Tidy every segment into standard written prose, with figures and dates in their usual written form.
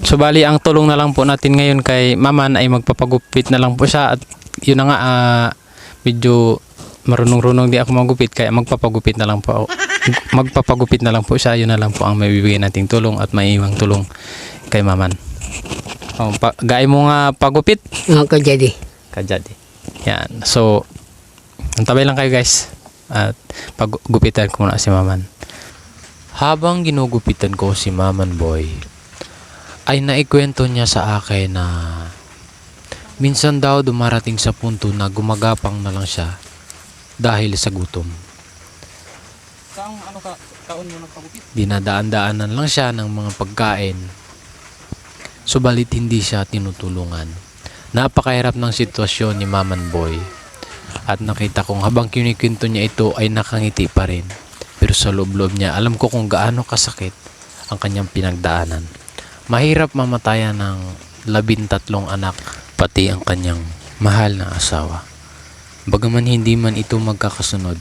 So bali ang tulong na lang po natin ngayon kay Maman ay magpapagupit na lang po siya, at yun na nga, medyo marunong-runong di ako magupit kaya magpapagupit na lang po ako. Magpapagupit na lang po siya, yun na lang po ang maibibigay nating tulong at maiiwang tulong kay Maman. Gaya mo nga pagupit. Kajadi. Kajadi. Yan. So, antabay lang kayo guys. At paggupitan ko muna si Maman. Habang ginugupitan ko si Maman Boy, ay naikwento niya sa akin na minsan daw dumarating sa punto na gumagapang na lang siya dahil sa gutom. Taon mo nagpagupit? Dinadaan-daanan lang siya ng mga pagkain, subalit hindi siya tinutulungan. Napakahirap ng sitwasyon ni Maman Boy, at nakita kong habang kinikwento niya ito ay nakangiti pa rin. Pero sa loob-loob niya, alam ko kung gaano kasakit ang kanyang pinagdaanan. Mahirap mamatayan ng 13 anak, pati ang kanyang mahal na asawa. Bagaman hindi man ito magkakasunod,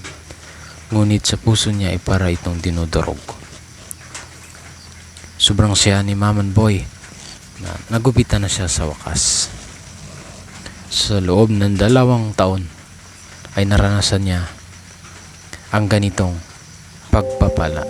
ngunit sa puso niya ay para itong dinudurog. Sobrang siya ni Maman Boy na nagupitan na siya sa wakas. Sa loob ng 2 taon ay naranasan niya ang ganitong pagpapala.